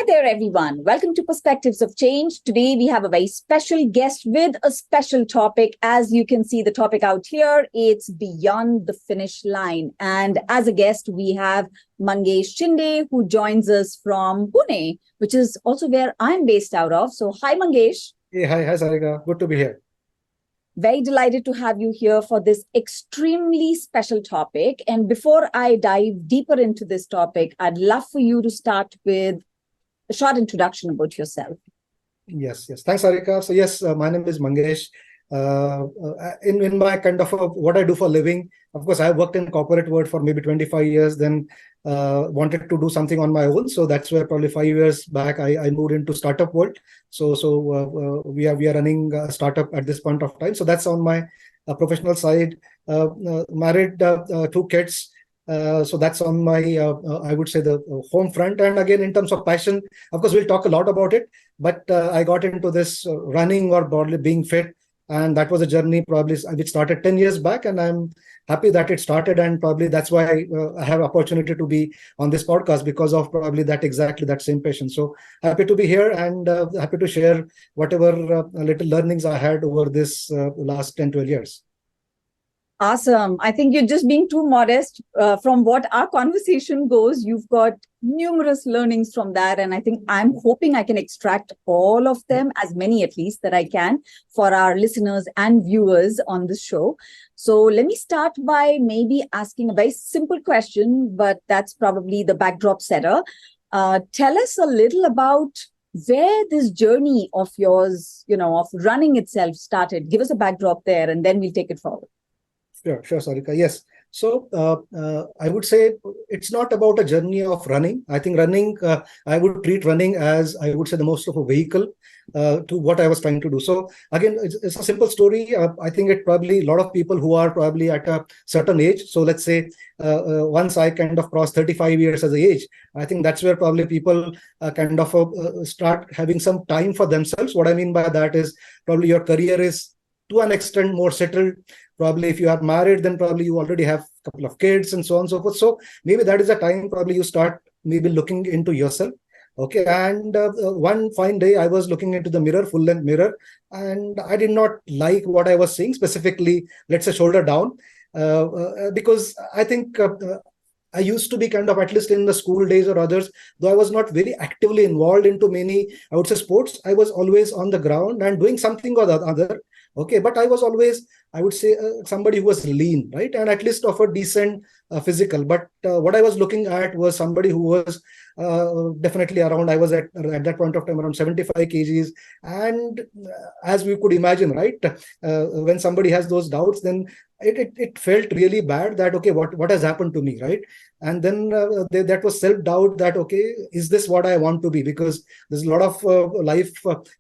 there, everyone. Welcome to Perspectives of Change. Today, we have a very special guest with a special topic. As you can see the topic out here, it's Beyond the Finish Line. And as a guest, we have Mangesh Shinde, who joins us from Pune, which is also where I'm based out of. So, hi, Mangesh. Hey, hi, Sarika. Good to be here. Very delighted to have you here for this extremely special topic. And before I dive deeper into this topic, I'd love for you to start with a short introduction about yourself. Yes. Thanks, Sarika. So yes, my name is Mangesh. In my kind of what I do for a living, of course, I worked in corporate world for maybe 25 years, then wanted to do something on my own. So that's where probably 5 years back, I moved into startup world. So we are running a startup at this point of time. So that's on my professional side. Married, two kids. So that's on my, I would say, the home front. And again, in terms of passion, of course, we'll talk a lot about it. But I got into this running or broadly being fit. And that was a journey probably which started 10 years back. And I'm happy that it started. And probably that's why I have opportunity to be on this podcast because of probably exactly that same passion. So happy to be here and happy to share whatever little learnings I had over this last 10, 12 years. Awesome. I think you're just being too modest. From what our conversation goes, you've got numerous learnings from that. And I think I'm hoping I can extract all of them, as many at least that I can, for our listeners and viewers on this show. So let me start by maybe asking a very simple question, but that's probably the backdrop setter. Tell us a little about where this journey of yours, of running itself started. Give us a backdrop there, and then we'll take it forward. Sure, Sarika. Yes. So I would say it's not about a journey of running. I think running, I would treat running as, I would say, the most of a vehicle to what I was trying to do. So again, it's a simple story. I think it probably a lot of people who are probably at a certain age. So let's say once I kind of cross 35 years as an age, I think that's where probably people kind of start having some time for themselves. What I mean by that is probably your career is to an extent more settled. Probably if you are married, then probably you already have a couple of kids and so on and so forth. So maybe that is the time probably you start maybe looking into yourself. Okay. And one fine day I was looking into the mirror, full length mirror, and I did not like what I was seeing, specifically, let's say shoulder down, because I think I used to be kind of, at least in the school days or others, though I was not very actively involved into many, I would say, sports. I was always on the ground and doing something or the other. Okay, but I was always, I would say, somebody who was lean, right? And at least of a decent physical. But what I was looking at was somebody who was definitely around, I was at that point of time around 75 kgs. And as we could imagine, right, when somebody has those doubts, then it felt really bad that, okay, what has happened to me, right? And then that was self-doubt that, okay, is this what I want to be? Because there's a lot of life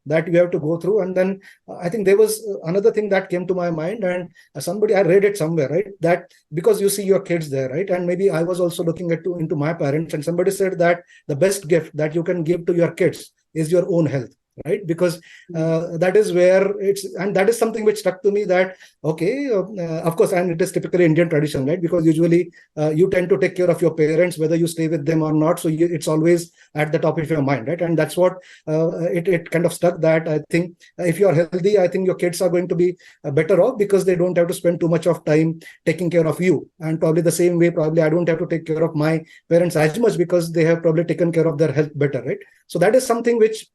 that you have to go through. And then I think there was another thing that came to my mind, and I read it somewhere, right? That because you see your kids there, right? And maybe I was also looking into my parents, and somebody said that the best gift that you can give to your kids is your own health. Right, because that is where and that is something which stuck to me that, okay, of course, and it is typically Indian tradition, right? Because usually you tend to take care of your parents, whether you stay with them or not. So it's always at the top of your mind, right? And that's what it kind of stuck that I think if you are healthy, I think your kids are going to be better off because they don't have to spend too much of time taking care of you. And probably the same way, probably I don't have to take care of my parents as much because they have probably taken care of their health better, right? So that is something which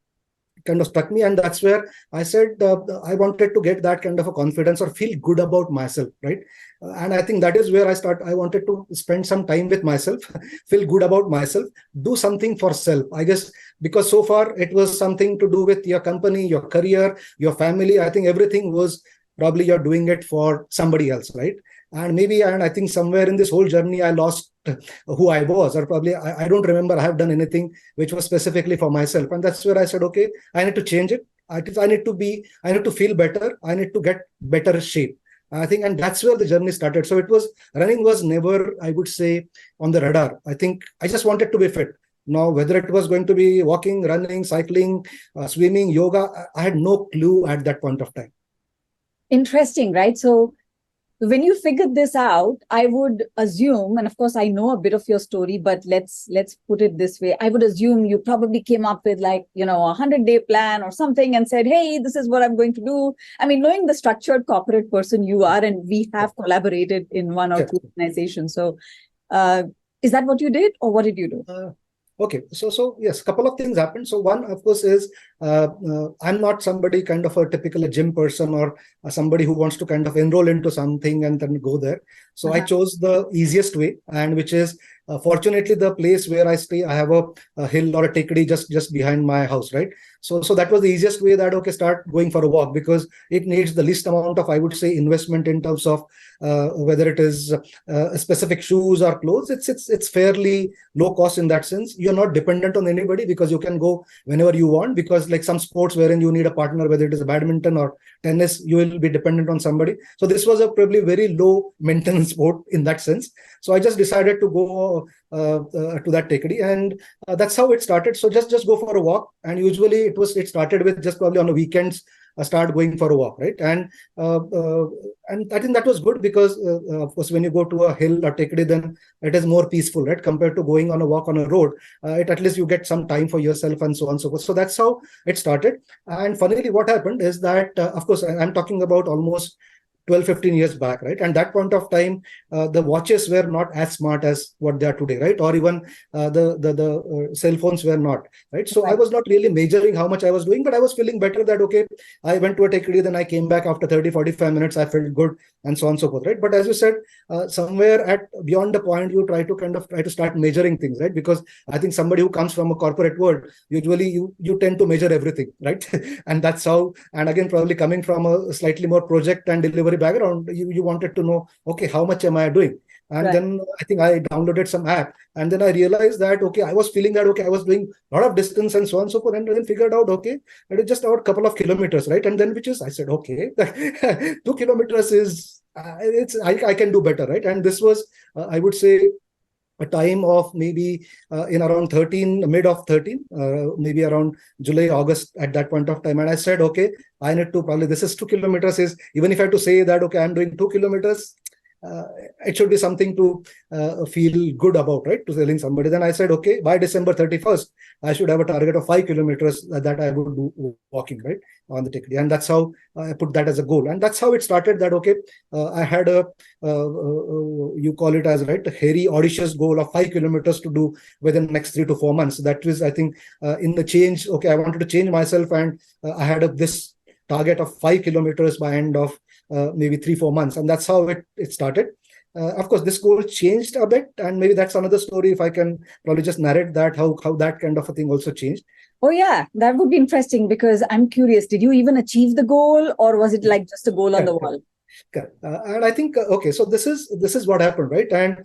kind of struck me, and that's where I said I wanted to get that kind of a confidence or feel good about myself, right? And I think that is where I wanted to spend some time with myself, feel good about myself, do something for self, I guess, because so far it was something to do with your company, your career, your family. I think everything was probably you're doing it for somebody else, right? And I think somewhere in this whole journey, I lost who I was, or probably I don't remember I have done anything which was specifically for myself. And that's where I said, okay, I need to change it. I need to feel better. I need to get better shape. I think, and that's where the journey started. So running was never, I would say, on the radar. I think I just wanted to be fit. Now, whether it was going to be walking, running, cycling, swimming, yoga, I had no clue at that point of time. Interesting, right? So So when you figured this out, I would assume, and of course I know a bit of your story, but let's put it this way. I would assume you probably came up with like, 100-day plan or something and said, hey, this is what I'm going to do. I mean, knowing the structured corporate person you are, and we have collaborated in one or two organizations. So is that what you did, or what did you do? Okay, so yes, couple of things happened. So one, of course, is I'm not somebody kind of a typical gym person, or somebody who wants to kind of enroll into something and then go there. So I chose the easiest way, and which is fortunately the place where I stay, I have a hill or a tekadi just behind my house, right? So that was the easiest way, that okay, start going for a walk, because it needs the least amount of, I would say, investment in terms of whether it is specific shoes or clothes. It's fairly low cost in that sense. You're not dependent on anybody, because you can go whenever you want, because like some sports wherein you need a partner, whether it is a badminton or tennis, you will be dependent on somebody. So this was a probably very low maintenance sport in that sense. So I just decided to go to that tekadi, and that's how it started. So just go for a walk, and usually it started with just probably on the weekends start going for a walk, right? And I think that was good, because of course when you go to a hill or tekadi, then it is more peaceful, right, compared to going on a walk on a road. It at least you get some time for yourself and so on and so forth. So that's how it started. And funnily, what happened is that of course I'm talking about almost 12-15 years back, right? And that point of time, the watches were not as smart as what they are today, right? Or even the cell phones were not, right? So I was not really measuring how much I was doing, but I was feeling better that, okay, I went to a tekadi, then I came back after 30-45 minutes, I felt good, and so on and so forth, right? But as you said, somewhere at beyond the point, you try to start measuring things, right? Because I think somebody who comes from a corporate world, usually you tend to measure everything, right? And that's how, and again, probably coming from a slightly more project and delivery background, you wanted to know, okay, how much am I doing? And then I think I downloaded some app, and then I realized that, okay, I was feeling that, okay, I was doing a lot of distance and so on and so forth, and then figured out, okay, it is just about a couple of kilometers, right? And then I said, okay, 2 kilometers is, I can do better, right? And this was, I would say, a time of maybe in around 13, mid of 13, maybe around July, August at that point of time. And I said, okay, I need to probably, this is 2 kilometers, is, even if I have to say that, okay, I'm doing 2 kilometers, it should be something to feel good about, right? To telling somebody. Then I said, okay, by December 31st, I should have a target of 5 kilometers that I would do walking, right, on the tekadi. And that's how I put that as a goal. And that's how it started, that, okay, I had a, you call it as, right, a hairy, audacious goal of 5 kilometers to do within the next 3 to 4 months. That was, I think, in the change, okay, I wanted to change myself, and I had this target of 5 kilometers by end of maybe 3-4 months, and that's how it started. Of course, this goal changed a bit, and maybe that's another story, if I can probably just narrate that, how that kind of a thing also changed. Oh yeah, that would be interesting, because I'm curious, did you even achieve the goal, or was it like just a goal on the wall? Correct. And I think, okay, so this is what happened, right? And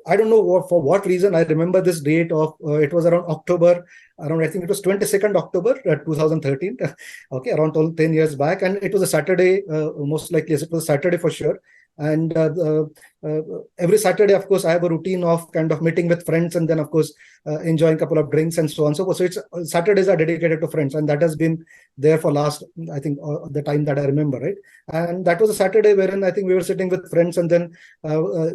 I don't know for what reason, I remember this date of, it was around October, around, I think it was 22nd October 2013, okay, around 10 years back. And it was a Saturday, most likely, yes, it was a Saturday for sure. And every Saturday, of course, I have a routine of kind of meeting with friends, and then, of course, enjoying a couple of drinks and so on. So it's Saturdays are dedicated to friends, and that has been there for last, I think, the time that I remember, right? And that was a Saturday wherein I think we were sitting with friends, and then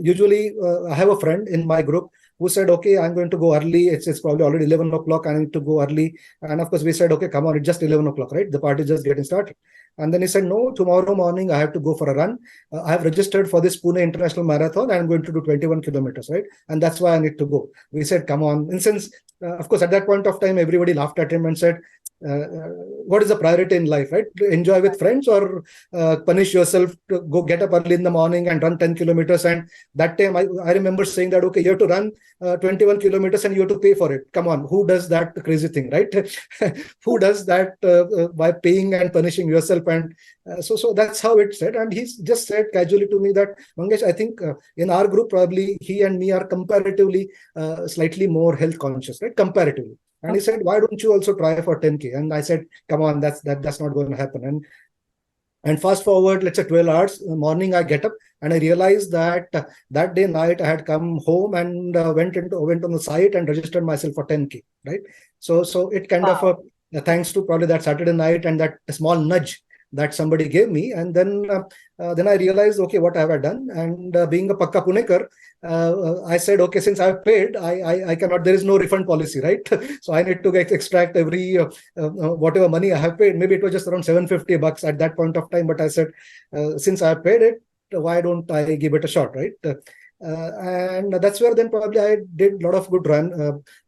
usually I have a friend in my group who said, okay, I'm going to go early. It's probably already 11 o'clock. I need to go early. And of course, we said, okay, come on, it's just 11 o'clock, right? The party is just getting started. And then he said, no, tomorrow morning I have to go for a run. I have registered for this Pune International Marathon, and I'm going to do 21 kilometers, right? And that's why I need to go. We said, come on. And since, of course, at that point of time, everybody laughed at him and said, what is the priority in life, right? To enjoy with friends, or punish yourself to go get up early in the morning and run 10 kilometers. And that time I remember saying that, okay, you have to run 21 kilometers and you have to pay for it. Come on, who does that crazy thing, right? Who does that by paying and punishing yourself? And so that's how it said. And he just said casually to me that, Mangesh, I think in our group, probably he and me are comparatively slightly more health conscious, right? Comparatively. And he said, why don't you also try for 10K? And I said, come on, that's not going to happen. And fast forward, let's say 12 hours, morning I get up and I realized that that day night I had come home and went on the site and registered myself for 10K, right? So it kind of, thanks to probably that Saturday night and that small nudge that somebody gave me. And then I realized, okay, what have I done? And being a Pakka Punekar, I said, okay, since I've paid, I cannot, there is no refund policy, right? So I need to extract every whatever money I have paid. Maybe it was just around $750 at that point of time. But I said, since I paid it, why don't I give it a shot, right? And that's where then probably I did a lot of good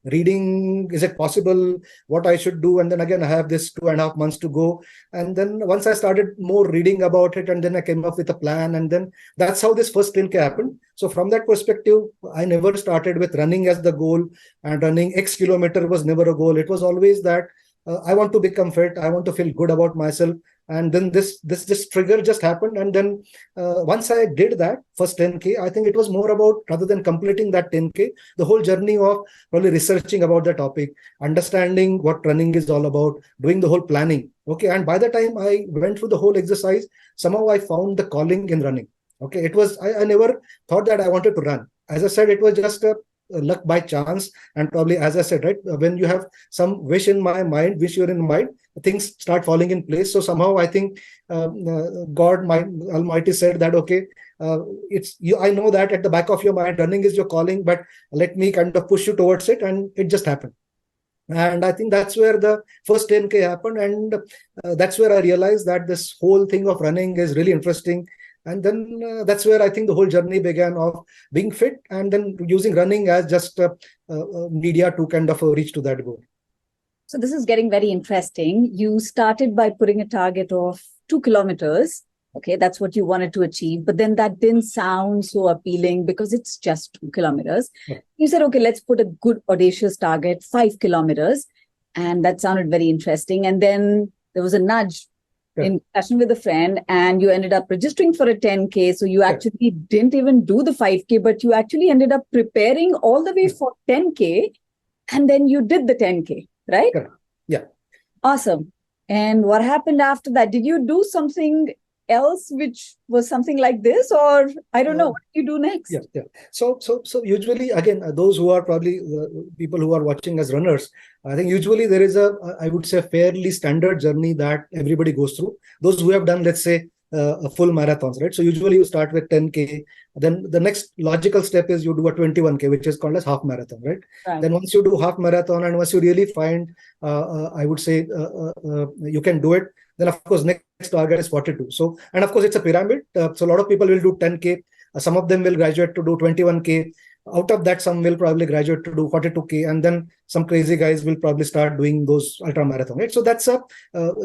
reading. Is it possible? What I should do? And then again, I have this 2.5 months to go. And then once I started more reading about it, and then I came up with a plan. And then that's how this first 10K happened. So from that perspective, I never started with running as the goal, and running X kilometer was never a goal. It was always that I want to become fit. I want to feel good about myself. And then this trigger just happened. And then once I did that first 10K, I think it was more about, rather than completing that 10K, the whole journey of probably researching about the topic, understanding what running is all about, doing the whole planning. Okay. And by the time I went through the whole exercise, somehow I found the calling in running. Okay. It was, I never thought that I wanted to run. As I said, it was just a luck by chance. And probably, as I said, right, when you have some wish in my mind, wish you're in mind, things start falling in place. So somehow I think God, my Almighty, said that, okay, it's you. I know that at the back of your mind, running is your calling, but let me kind of push you towards it, and it just happened. And I think that's where the first 10K happened, and that's where I realized that this whole thing of running is really interesting. And then that's where I think the whole journey began of being fit, and then using running as just a media to kind of reach to that goal. So this is getting very interesting. You started by putting a target of 2 kilometers. Okay, that's what you wanted to achieve. But then that didn't sound so appealing because it's just 2 kilometers. Yeah. You said, okay, let's put a good audacious target, 5 kilometers. And that sounded very interesting. And then there was a nudge in discussion with a friend, and you ended up registering for a 10K. So you actually didn't even do the 5K, but you actually ended up preparing all the way for 10K. And then you did the 10K, right? Yeah. Awesome. And what happened after that? Did you do something else which was something like this, or I don't know, what do you do next? Yeah. So usually, again, those who are probably people who are watching as runners, I think usually there is I would say, fairly standard journey that everybody goes through. Those who have done, let's say, a full marathons, right? So usually you start with 10K. Then the next logical step is you do a 21K, which is called as half marathon, right? Then once you do half marathon, and once you really find, I would say, you can do it, then of course next target is 42. So, and of course it's a pyramid. So a lot of people will do 10K. Some of them will graduate to do 21K. Out of that, some will probably graduate to do 42K, and then some crazy guys will probably start doing those ultra marathon, right? So that's a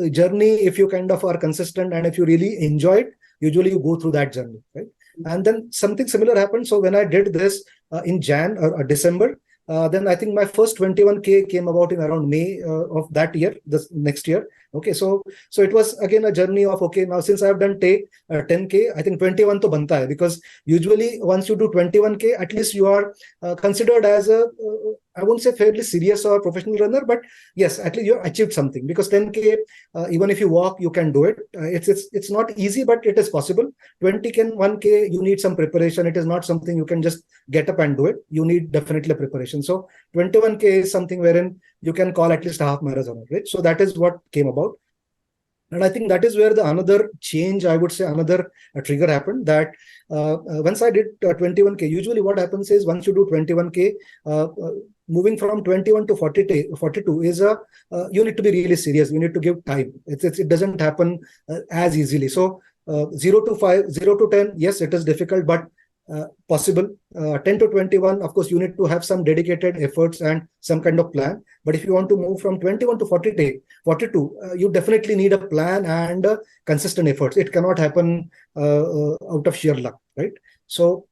journey. If you kind of are consistent and if you really enjoy it, usually you go through that journey, right? And then something similar happened. So when I did this in Jan or December, then I think my first 21K came about in around May of that year, this next year. Okay, so it was again a journey of, okay, now since I have done 10K, I think 21 to banta hai, because usually once you do 21K, at least you are considered as a, I won't say fairly serious or professional runner, but yes, at least you achieved something, because 10K, even if you walk, you can do it. It's not easy, but it is possible. 20K, 1K, you need some preparation. It is not something you can just get up and do it. You need definitely preparation. So 21K is something wherein you can call at least a half marathon, right? So that is what came about. And I think that is where the another change, I would say, another trigger happened, that once I did 21K, usually what happens is once you do 21K, moving from 21 to 42 is you need to be really serious. You need to give time. It doesn't happen as easily. So 0 to 10, yes, it is difficult, but possible. 10 to 21, of course, you need to have some dedicated efforts and some kind of plan. But if you want to move from 21 to 42, you definitely need a plan and consistent efforts. It cannot happen out of sheer luck, right? So,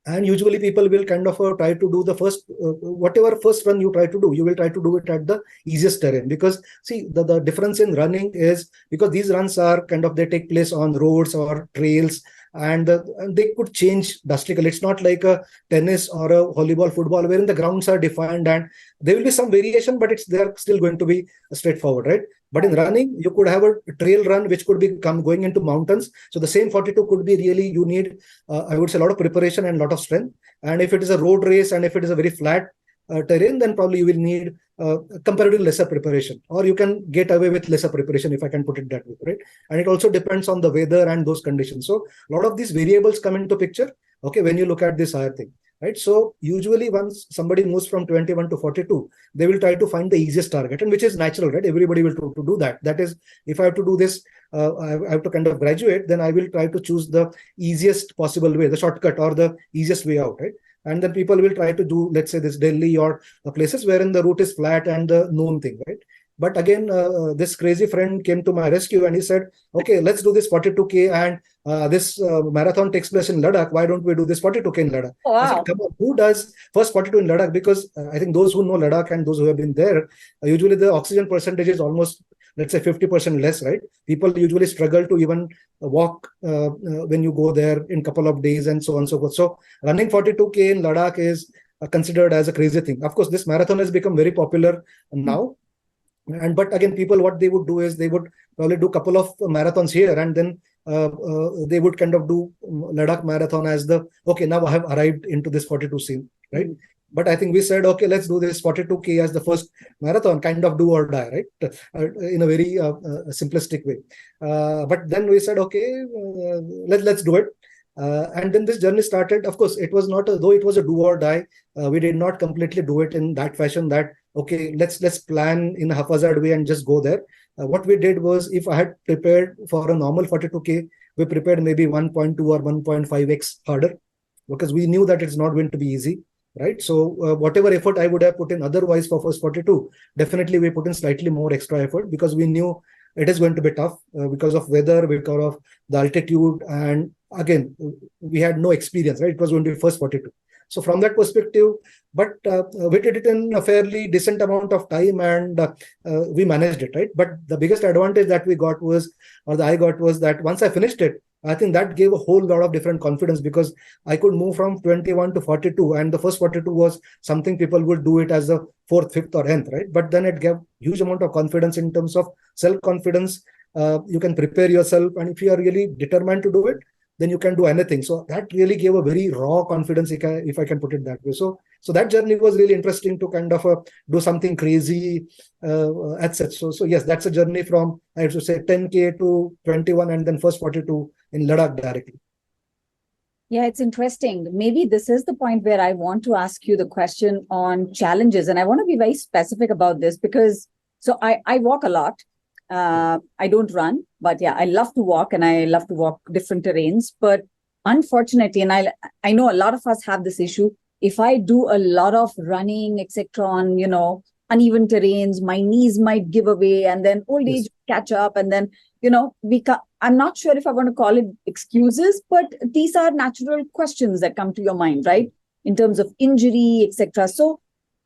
and usually people will kind of try to do the first, whatever first run you try to do, you will try to do it at the easiest terrain. Because see, the difference in running is, because these runs are kind of, they take place on roads or trails, and they could change drastically. It's not like a tennis or a volleyball, football, wherein the grounds are defined and there will be some variation, but they're still going to be straightforward, right? But in running, you could have a trail run which could be going into mountains. So the same 42 could be really, you need, I would say, a lot of preparation and a lot of strength. And if it is a road race and if it is a very flat terrain, then probably you will need comparatively lesser preparation, or you can get away with lesser preparation, if I can put it that way, right? And it also depends on the weather and those conditions. So a lot of these variables come into picture, okay, when you look at this higher thing, right? So usually once somebody moves from 21 to 42, they will try to find the easiest target, and which is natural, right? Everybody will try to do that. That is, if I have to do this, I have to kind of graduate, then I will try to choose the easiest possible way, the shortcut or the easiest way out, right? And then people will try to do, let's say, this Delhi or places wherein the route is flat and the known thing, right? But again, this crazy friend came to my rescue and he said, okay, let's do this 42K, and this marathon takes place in Ladakh. Why don't we do this 42K in Ladakh? Wow. I said, come on, who does first 42 in Ladakh? Because I think those who know Ladakh and those who have been there, usually the oxygen percentage is almost, let's say, 50% less, right? People usually struggle to even walk when you go there in a couple of days and so on and so forth. So running 42K in Ladakh is considered as a crazy thing. Of course, this marathon has become very popular now. But again, people, what they would do is they would probably do a couple of marathons here, and then they would kind of do Ladakh marathon as the, okay, now I have arrived into this 42 scene, right? But I think we said, okay, let's do this 42K as the first marathon, kind of do or die, right? In a very simplistic way. But then we said, okay, let's do it. And then this journey started. Of course, it was not, though it was a do or die, we did not completely do it in that fashion that, okay, let's plan in a haphazard way and just go there. What we did was, if I had prepared for a normal 42K, we prepared maybe 1.2 or 1.5x harder, because we knew that it's not going to be easy, right? So whatever effort I would have put in otherwise for first 42, definitely we put in slightly more extra effort, because we knew it is going to be tough because of weather, because of the altitude, and again, we had no experience, right? It was going to be first 42. So from that perspective, but we did it in a fairly decent amount of time, and we managed it, right? But the biggest advantage that we got was, or that I got, was that once I finished it, I think that gave a whole lot of different confidence, because I could move from 21 to 42, and the first 42 was something people would do it as the fourth, fifth, or nth, right? But then it gave huge amount of confidence in terms of self-confidence. You can prepare yourself, and if you are really determined to do it, then you can do anything. So that really gave a very raw confidence, if I can put it that way. So that journey was really interesting to kind of do something crazy as such. So yes, that's a journey from, I have to say, 10K to 21, and then first 42 in Ladakh directly. Yeah, it's interesting. Maybe this is the point where I want to ask you the question on challenges. And I want to be very specific about this, because so I walk a lot. I don't run, but yeah, I love to walk, and I love to walk different terrains. But unfortunately, and I know a lot of us have this issue. If I do a lot of running, etc., on uneven terrains, my knees might give away, and then old age catch up, and then I'm not sure if I want to call it excuses, but these are natural questions that come to your mind, right? In terms of injury, etc. So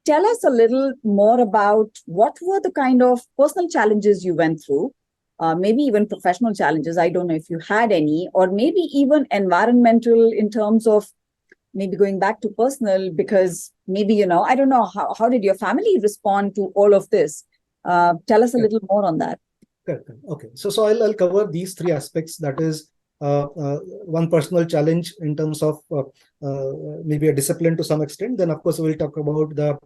tell us a little more about what were the kind of personal challenges you went through, maybe even professional challenges. I don't know if you had any, or maybe even environmental, in terms of maybe going back to personal, because maybe, I don't know, how did your family respond to all of this? Tell us a little more on that. Okay. So I'll cover these three aspects. That is, one personal challenge in terms of maybe a discipline to some extent. Then of course we'll talk about the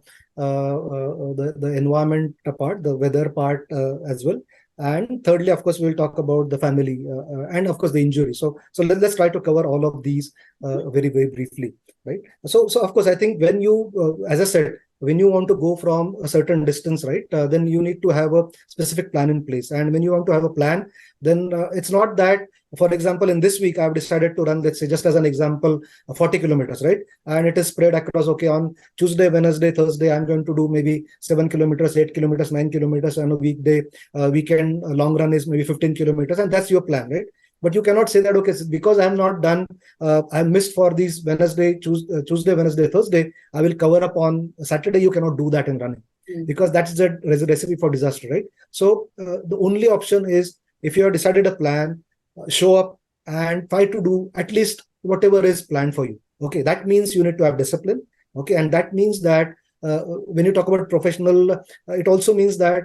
environment part, the weather part as well. And thirdly, of course, we'll talk about the family and of course the injury. So let's try to cover all of these very, very briefly, right? So of course, I think when you, as I said, when you want to go from a certain distance, right, then you need to have a specific plan in place. And when you want to have a plan, then it's not that, for example, in this week, I've decided to run, let's say, just as an example, 40 kilometers, right? And it is spread across, okay, on Tuesday, Wednesday, Thursday, I'm going to do maybe 7 kilometers, 8 kilometers, 9 kilometers, and a weekday, weekend long run is maybe 15 kilometers. And that's your plan, right? But you cannot say that, okay, because I'm not done, I missed for these Wednesday, Tuesday, Wednesday, Thursday, I will cover up on Saturday. You cannot do that in running because that's the recipe for disaster, right? So the only option is, if you have decided a plan, show up and try to do at least whatever is planned for you. Okay, that means you need to have discipline. Okay, and that means that when you talk about professional, it also means that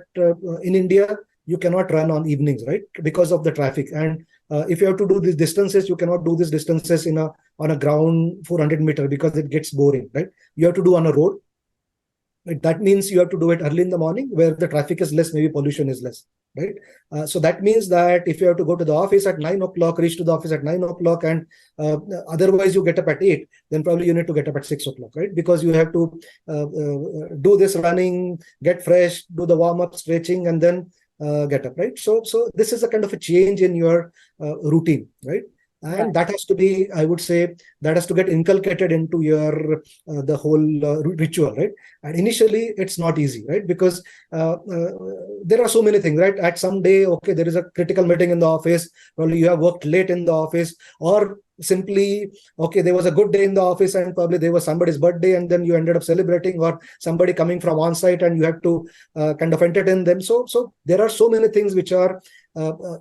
in India, you cannot run on evenings, right? Because of the traffic. And if you have to do these distances, you cannot do these distances on a ground 400 meter because it gets boring, right? You have to do on a road. Right? That means you have to do it early in the morning where the traffic is less, maybe pollution is less. Right. So that means that if you have to go to the office at 9 o'clock, reach to the office at 9 o'clock, and uh, otherwise you get up at 8, then probably you need to get up at 6 o'clock, right? Because you have to do this running, get fresh, do the warm up, stretching, and then get up, right? So this is a kind of a change in your routine, right? And Right. that has to be, I would say, that has to get inculcated into your the whole ritual, right? And initially, it's not easy, right? Because there are so many things, right? At some day, okay, there is a critical meeting in the office. Probably you have worked late in the office, or simply, okay, there was a good day in the office, and probably there was somebody's birthday, and then you ended up celebrating, or somebody coming from on site, and you have to kind of entertain them. So there are so many things which are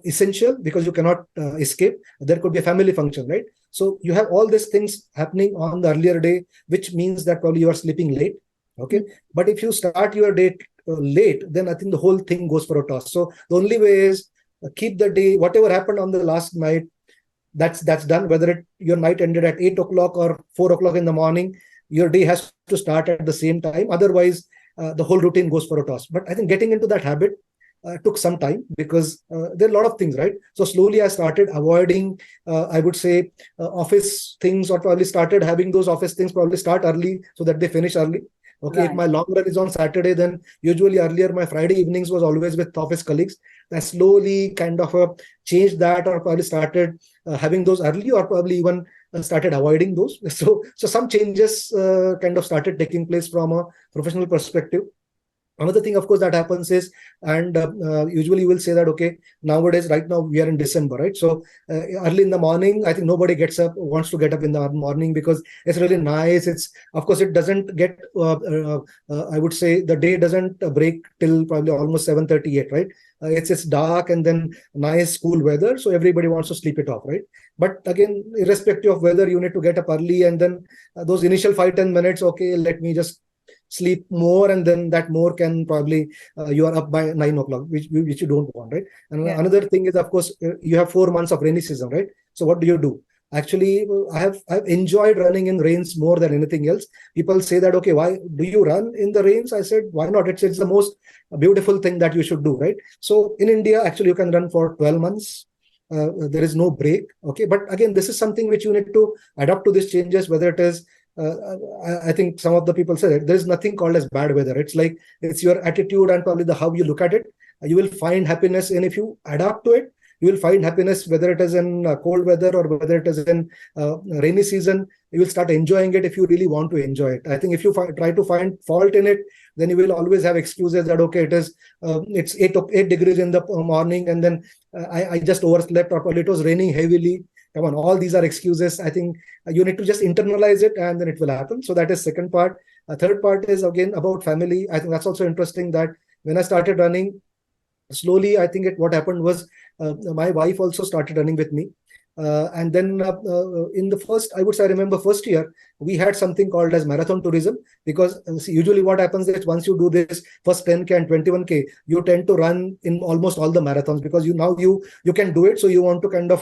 essential because you cannot escape. There could be a family function, right? So you have all these things happening on the earlier day, which means that probably you are sleeping late. Okay. But if you start your day late, then I think the whole thing goes for a toss. So the only way is keep the day, whatever happened on the last night, that's done. Whether your night ended at 8 o'clock or 4 o'clock in the morning, your day has to start at the same time. Otherwise, the whole routine goes for a toss. But I think getting into that habit took some time because there are a lot of things, right? So slowly I started avoiding, I would say, office things, or probably started having those office things probably start early so that they finish early. Okay, if Right. my long run is on Saturday, then usually earlier my Friday evenings was always with office colleagues. I slowly kind of changed that, or probably started having those early, or probably even started avoiding those. So some changes kind of started taking place from a professional perspective. Another thing, of course, that happens is, and usually you will say that, okay, nowadays, right now, we are in December, right? So early in the morning, I think nobody wants to get up in the morning because it's really nice. Of course, it doesn't get, I would say, the day doesn't break till probably almost 7:38, right? It's dark and then nice, cool weather. So everybody wants to sleep it off, right? But again, irrespective of whether you need to get up early, and then those initial 5-10 minutes, okay, let me just sleep more, and then that more can probably you are up by 9 o'clock, which you don't want, right? And Yeah. another thing is, of course, you have 4 months of rainy season, right? So what do? Actually, I've enjoyed running in rains more than anything else. People say that, okay, why do you run in the rains? I said, why not? It's the most beautiful thing that you should do, right? So in India, actually, you can run for 12 months. There is no break. Okay, but again, this is something which you need to adapt to these changes, whether it is I think some of the people say that there is nothing called as bad weather. It's like it's your attitude and probably the how you look at it. You will find happiness, and if you adapt to it, you will find happiness whether it is in cold weather or whether it is in rainy season. You will start enjoying it if you really want to enjoy it. I think if you try to find fault in it, then you will always have excuses that, okay, it's 8 degrees in the morning, and then I just overslept, or probably it was raining heavily. Come on, all these are excuses. I think you need to just internalize it, and then it will happen. So that is second part. Third part is again about family. I think that's also interesting that when I started running, slowly, I think what happened was my wife also started running with me. And then in the first, I would say, I remember first year, we had something called as marathon tourism, because see, usually what happens is once you do this first 10K and 21K, you tend to run in almost all the marathons because you can do it. So you want to kind of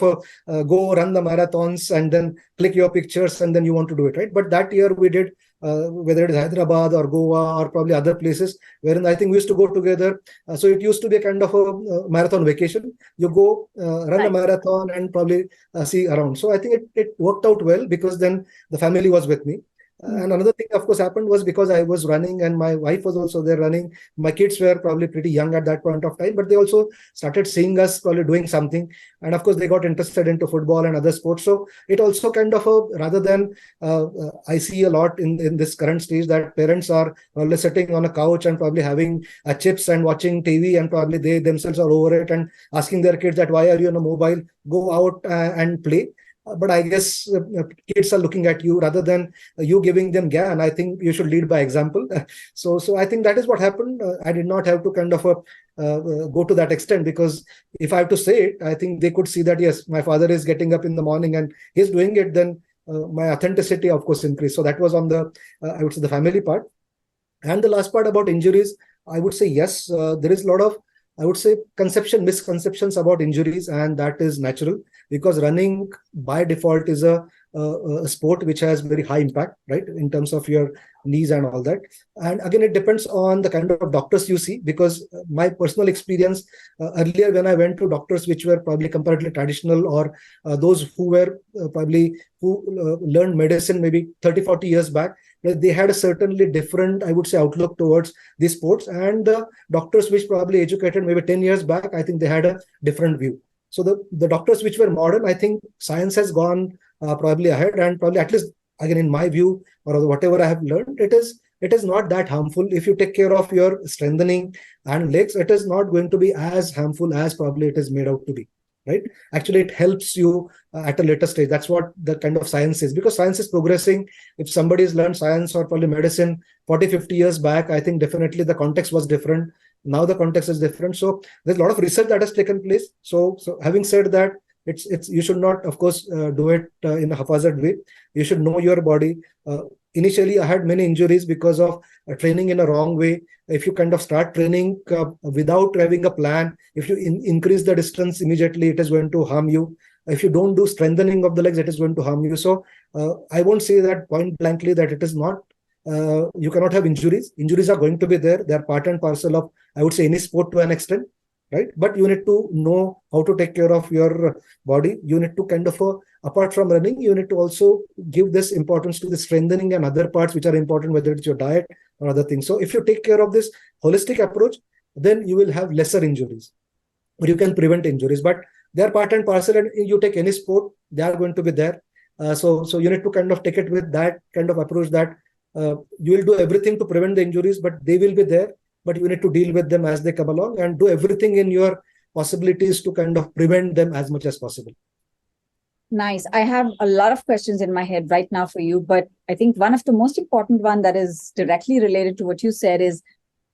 go run the marathons and then click your pictures, and then you want to do it, right? But that year we did, whether it is Hyderabad or Goa or probably other places, wherein I think we used to go together. So it used to be a kind of a marathon vacation. You go run a Nice. marathon and probably see around. So I think it worked out well because then the family was with me. And another thing, of course, happened was because I was running and my wife was also there running. My kids were probably pretty young at that point of time, but they also started seeing us probably doing something. And of course, they got interested into football and other sports. So it also kind of, rather than, I see a lot in this current stage that parents are probably sitting on a couch and probably having chips and watching TV, and probably they themselves are over it and asking their kids that, why are you on a mobile? Go out and play. But I guess kids are looking at you rather than you giving them gyan. I think you should lead by example. So I think that is what happened. I did not have to kind of go to that extent, because if I have to say it, I think they could see that, yes, my father is getting up in the morning and he's doing it, then my authenticity, of course, increased. So that was on the, I would say, the family part. And the last part about injuries, I would say, yes, there is a lot of, I would say, misconceptions about injuries, and that is natural because running by default is a a sport which has very high impact, right, in terms of your knees and all that. And again, it depends on the kind of doctors you see, because my personal experience earlier, when I went to doctors which were probably comparatively traditional, or those who were learned medicine maybe 30-40 years back, they had a certainly different, I would say, outlook towards these sports. And the doctors which probably educated maybe 10 years back, I think they had a different view. So the doctors which were modern, I think science has gone probably ahead, and probably, at least again in my view, or whatever I have learned, it is not that harmful. If you take care of your strengthening and legs, it is not going to be as harmful as probably it is made out to be, right? Actually, it helps you at a later stage. That's what the kind of science is, because science is progressing. If somebody has learned science or probably medicine 40-50 years back, I think definitely the context was different. Now the context is different. So there's a lot of research that has taken place. So having said that, it's you should not, of course, do it in a haphazard way. You should know your body. Initially, I had many injuries because of training in a wrong way. If you kind of start training without having a plan, if you increase the distance immediately, it is going to harm you. If you don't do strengthening of the legs, it is going to harm you. So I won't say that point blankly that it is not. You cannot have injuries. Injuries are going to be there. They are part and parcel of, I would say, any sport to an extent, right? But you need to know how to take care of your body. You need to kind of, apart from running, you need to also give this importance to the strengthening and other parts which are important, whether it's your diet or other things. So if you take care of this holistic approach, then you will have lesser injuries, or you can prevent injuries. But they are part and parcel, and you take any sport, they are going to be there. So you need to kind of take it with that kind of approach, that you will do everything to prevent the injuries, but they will be there. But you need to deal with them as they come along, and do everything in your possibilities to kind of prevent them as much as possible. Nice. I have a lot of questions in my head right now for you, but I think one of the most important one that is directly related to what you said is,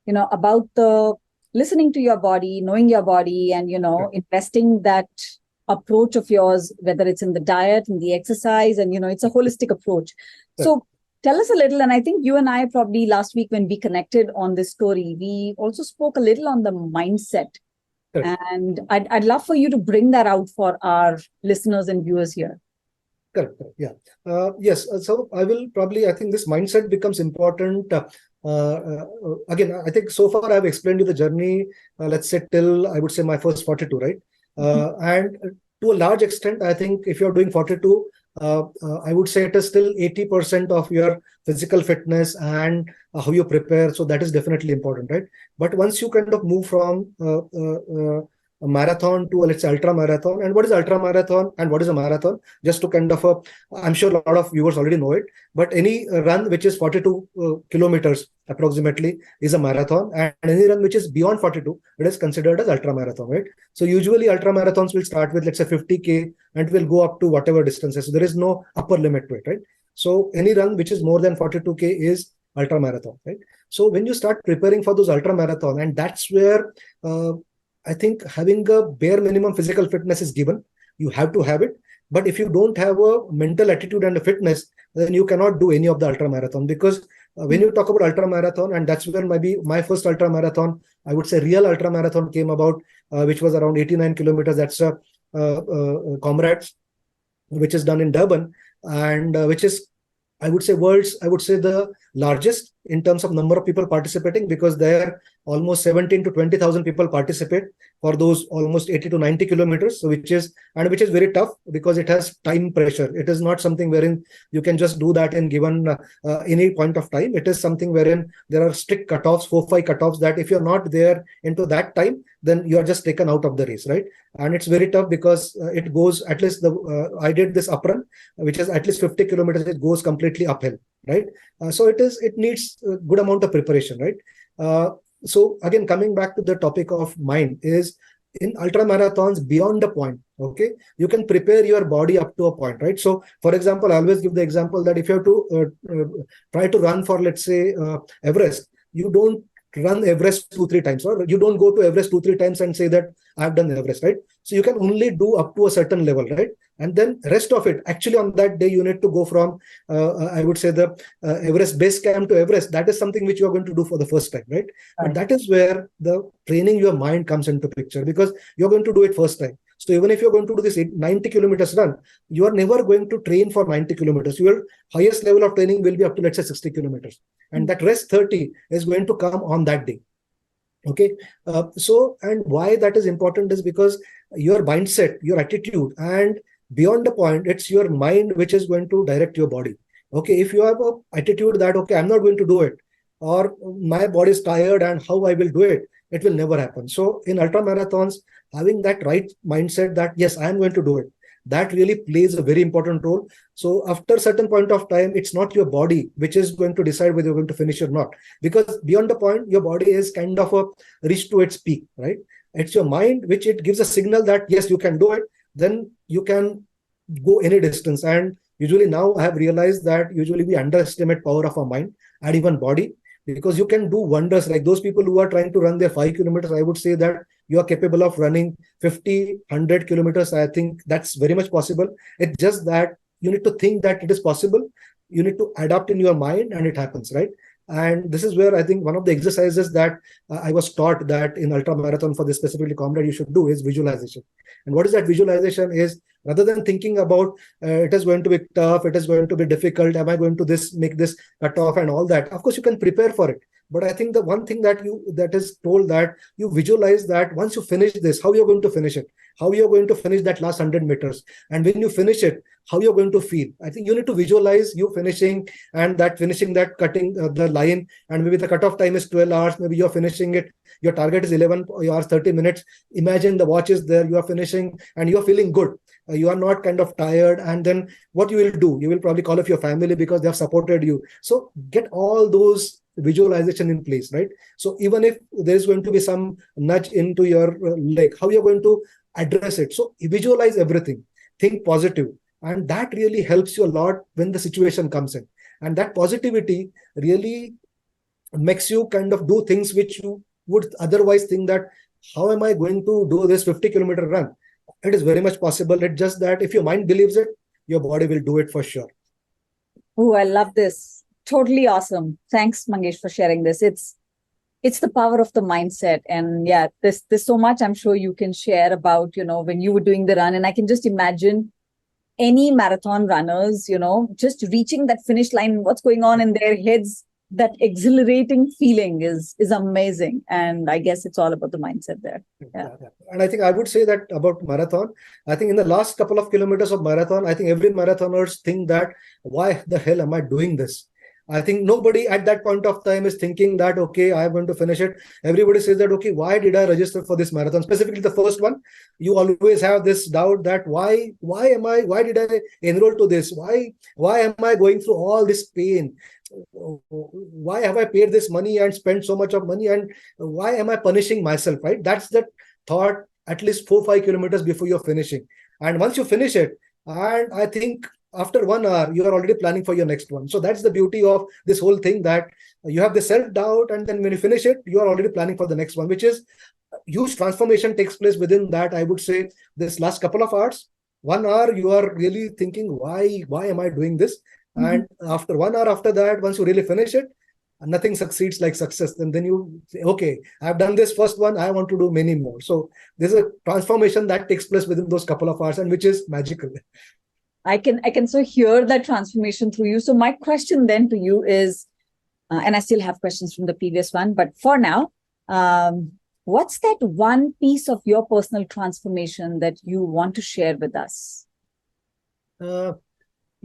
about the listening to your body, knowing your body, and, investing that approach of yours, whether it's in the diet and the exercise, and, it's a holistic approach. So tell us a little, and I think you and I probably last week when we connected on this story, we also spoke a little on the mindset. And I'd love for you to bring that out for our listeners and viewers here. Correct. Yeah. Yes. So I think this mindset becomes important. Again, I think so far I've explained you the journey, let's say till, I would say, my first 42, right? And to a large extent, I think if you're doing 42, I would say it is still 80% of your physical fitness and how you prepare. So that is definitely important, right? But once you kind of move from a marathon to, let's say, ultra marathon, and what is ultra marathon and what is a marathon, just to kind of, I'm sure a lot of viewers already know it, but any run which is 42 kilometers approximately is a marathon, and any run which is beyond 42, it is considered as ultra marathon, right? So usually ultra marathons will start with, let's say, 50K and will go up to whatever distances. So there is no upper limit to it, right? So any run which is more than 42K is ultra marathon, right? So when you start preparing for those ultra marathon, and that's where I think having a bare minimum physical fitness is given. You have to have it. But if you don't have a mental attitude and a fitness, then you cannot do any of the ultra marathon. Because when you talk about ultra marathon, and that's where maybe my first ultra marathon, I would say real ultra marathon came about, which was around 89 kilometers. That's Comrades, which is done in Durban, and which is, I would say, the largest in terms of number of people participating, because there almost 17 to 20,000 people participate for those almost 80 to 90 kilometers. So which is very tough, because it has time pressure. It is not something wherein you can just do that in given any point of time. It is something wherein there are strict cutoffs, 4-5 cutoffs, that if you're not there into that time, then you are just taken out of the race, right? And it's very tough, because it goes, at least I did this up run, which is at least 50 kilometers. It goes completely uphill, right? So it needs a good amount of preparation, right? So again, coming back to the topic of mind, is in ultra marathons, beyond the point, okay, you can prepare your body up to a point, right? So for example, I always give the example that if you have to try to run for, let's say, Everest, you don't run Everest 2-3 times, or you don't go to Everest 2-3 times and say that I've done Everest, right? So you can only do up to a certain level, right? And then rest of it, actually on that day, you need to go from, I would say, the Everest base camp to Everest. That is something which you are going to do for the first time, right? But that is where the training your mind comes into picture, because you're going to do it first time. So even if you're going to do this 90 kilometers run, you are never going to train for 90 kilometers. Your highest level of training will be up to, let's say, 60 kilometers. And that rest 30 is going to come on that day. Okay. So, and why that is important is because your mindset, your attitude, and beyond the point, it's your mind which is going to direct your body. Okay. If you have a attitude that, okay, I'm not going to do it, or my body is tired and how I will do it, it will never happen. So in ultra marathons, having that right mindset that, yes, I am going to do it, that really plays a very important role. So after a certain point of time, it's not your body which is going to decide whether you're going to finish or not. Because beyond the point, your body is kind of reached to its peak, right? It's your mind which it gives a signal that, yes, you can do it. Then you can go any distance. And usually now I have realized that usually we underestimate power of our mind and even body, because you can do wonders. Like those people who are trying to run their 5 kilometers, I would say that you are capable of running 50, 100 kilometers. I think that's very much possible. It's just that you need to think that it is possible. You need to adapt in your mind and it happens, right? And this is where I think one of the exercises that I was taught that in ultra marathon for this specifically comrade you should do is visualization. And what is that visualization is, rather than thinking about it is going to be tough, it is going to be difficult, am I going to make this cut off and all that, of course you can prepare for it. But I think the one thing that is told, that you visualize that once you finish this, how you're going to finish it, how you're going to finish that last 100 meters. And when you finish it, how you're going to feel. I think you need to visualize you finishing, and that finishing, that cutting the line, and maybe the cutoff time is 12 hours. Maybe you're finishing it. Your target is 11 hours, 30 minutes. Imagine the watch is there, you are finishing and you're feeling good. You are not kind of tired. And then what you will do, you will probably call up your family because they have supported you. So get all those visualization in place, right? So even if there's going to be some nudge into your leg, how you're going to address it. So visualize everything, think positive, and that really helps you a lot when the situation comes in. And that positivity really makes you kind of do things which you would otherwise think that, how am I going to do this 50-kilometer run? It is very much possible. It's just that if your mind believes it, your body will do it for sure. Oh, I love this. Totally awesome. Thanks, Mangesh, for sharing this. It's the power of the mindset. And yeah, there's so much I'm sure you can share about, when you were doing the run. And I can just imagine any marathon runners, just reaching that finish line, what's going on in their heads, that exhilarating feeling is amazing. And I guess it's all about the mindset there. Yeah. And I think I would say that about marathon, I think in the last couple of kilometers of marathon, I think every marathoners think that, why the hell am I doing this? I think nobody at that point of time is thinking that, okay, I'm going to finish it. Everybody says that, okay, why did I register for this marathon? Specifically the first one, you always have this doubt that why did I enroll to this? Why am I going through all this pain? Why have I paid this money and spent so much of money? And why am I punishing myself, right? That's the thought at least 4-5 kilometers before you're finishing. And once you finish it, and I think after 1 hour, you are already planning for your next one. So that's the beauty of this whole thing, that you have the self-doubt, and then when you finish it, you are already planning for the next one, which is huge transformation takes place within that. I would say this last couple of hours, 1 hour, you are really thinking, why am I doing this? Mm-hmm. And after 1 hour after that, once you really finish it, nothing succeeds like success. And then you say, okay, I've done this first one, I want to do many more. So there's a transformation that takes place within those couple of hours, and which is magical. I can so hear that transformation through you. So my question then to you is, and I still have questions from the previous one, but for now, what's that one piece of your personal transformation that you want to share with us?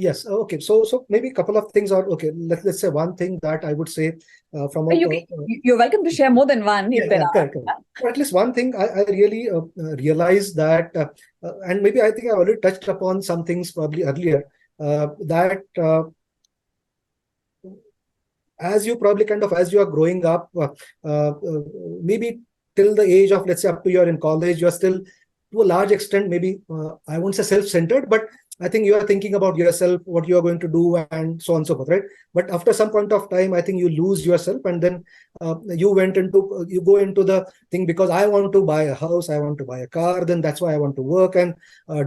Yes. Okay. So maybe a couple of things are okay. Let's say one thing that I would say from you're welcome to share more than one. Correct. Or at least one thing I really realized that, and maybe I think I already touched upon some things probably earlier, that as you are growing up, maybe till the age of, let's say, up to you're in college, you're still to a large extent, maybe I won't say self-centered, but I think you are thinking about yourself, what you are going to do, and so on and so forth, right? But after some point of time, I think you lose yourself, and then you go into the thing, because I want to buy a house, I want to buy a car, then that's why I want to work and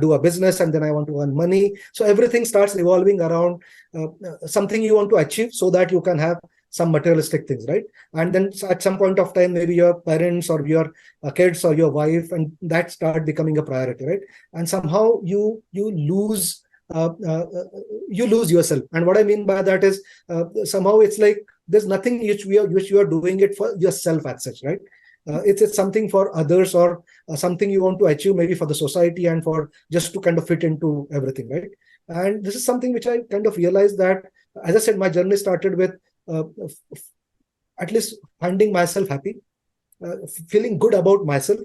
do a business, and then I want to earn money. So everything starts revolving around something you want to achieve, so that you can have some materialistic things, right? And then at some point of time, maybe your parents or your kids or your wife, and that start becoming a priority, right? And somehow uh, uh, you lose yourself. And what I mean by that is, somehow it's like there's nothing which you are doing it for yourself as such, right? It's something for others, or something you want to achieve maybe for the society and for just to kind of fit into everything, right? And this is something which I kind of realized that, as I said, my journey started with at least finding myself happy, feeling good about myself.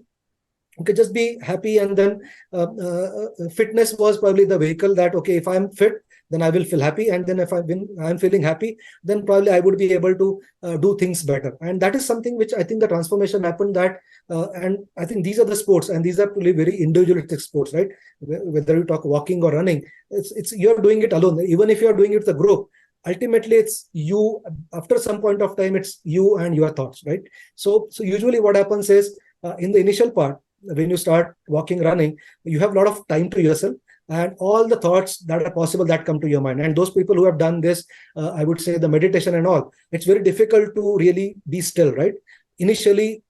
Okay, just be happy. And then fitness was probably the vehicle that, okay, if I'm fit, then I will feel happy. And then if I'm feeling happy, then probably I would be able to do things better. And that is something which I think the transformation happened, that and I think these are the sports, and these are really very individualistic sports, right? Whether you talk walking or running, it's you're doing it alone. Even if you're doing it with a group, ultimately it's you. After some point of time, it's you and your thoughts, right? So usually what happens is, in the initial part, when you start walking, running, you have a lot of time to yourself, and all the thoughts that are possible that come to your mind. And those people who have done this, I would say the meditation and all, it's very difficult to really be still, right? Initially,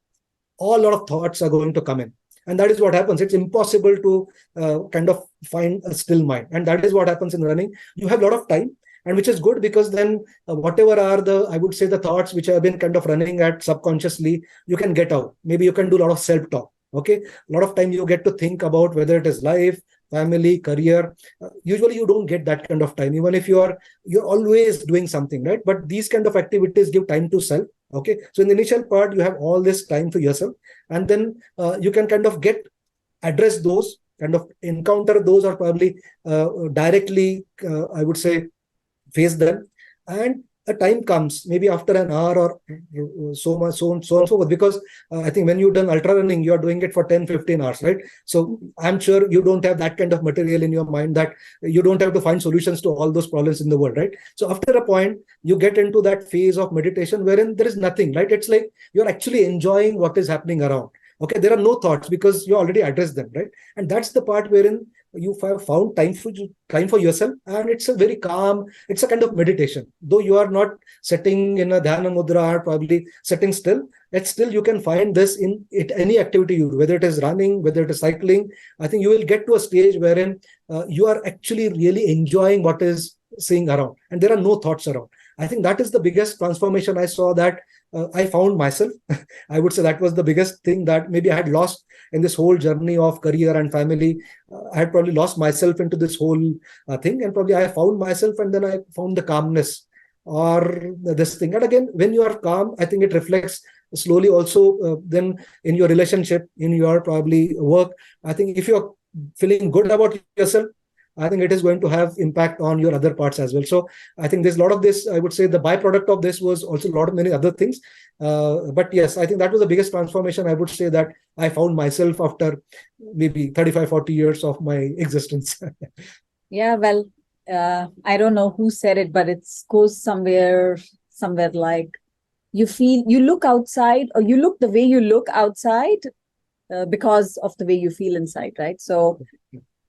a lot of thoughts are going to come in. And that is what happens. It's impossible to kind of find a still mind. And that is what happens in running. You have a lot of time, and which is good, because then whatever are the, I would say, the thoughts which have been kind of running at subconsciously, you can get out. Maybe you can do a lot of self-talk. Okay, a lot of time you get to think about whether it is life, family, career. Usually you don't get that kind of time, even if you're always doing something, right? But these kind of activities give time to self. Okay, so in the initial part, you have all this time for yourself, and then you can kind of address those, kind of encounter those, or probably directly, I would say, face them. And a time comes, maybe after an hour or so much, so on, so on, so forth. Because I think when you've done ultra running, you are doing it for 10-15 hours, right? So I'm sure you don't have that kind of material in your mind, that you don't have to find solutions to all those problems in the world, right? So after a point, you get into that phase of meditation wherein there is nothing, right? It's like you're actually enjoying what is happening around. Okay, there are no thoughts because you already addressed them, right? And that's the part wherein you have found time for yourself, and it's a very calm, it's a kind of meditation. Though you are not sitting in a dhyana mudra or probably sitting still, it's still you can find this in any activity you do, whether it is running, whether it is cycling. I think you will get to a stage wherein you are actually really enjoying what is seeing around, and there are no thoughts around. I think that is the biggest transformation I saw, that I found myself. I would say that was the biggest thing that maybe I had lost in this whole journey of career and family. I had probably lost myself into this whole thing, and probably I found myself, and then I found the calmness or this thing. And again, when you are calm, I think it reflects slowly also then in your relationship, in your probably work. I think if you're feeling good about yourself, I think it is going to have impact on your other parts as well. So I think there's a lot of this, I would say the byproduct of this was also a lot of many other things. But yes, I think that was the biggest transformation I would say that I found myself after maybe 35-40 years of my existence. Yeah, well, I don't know who said it, but it goes somewhere like you look outside, or you look the way you look outside because of the way you feel inside, right? So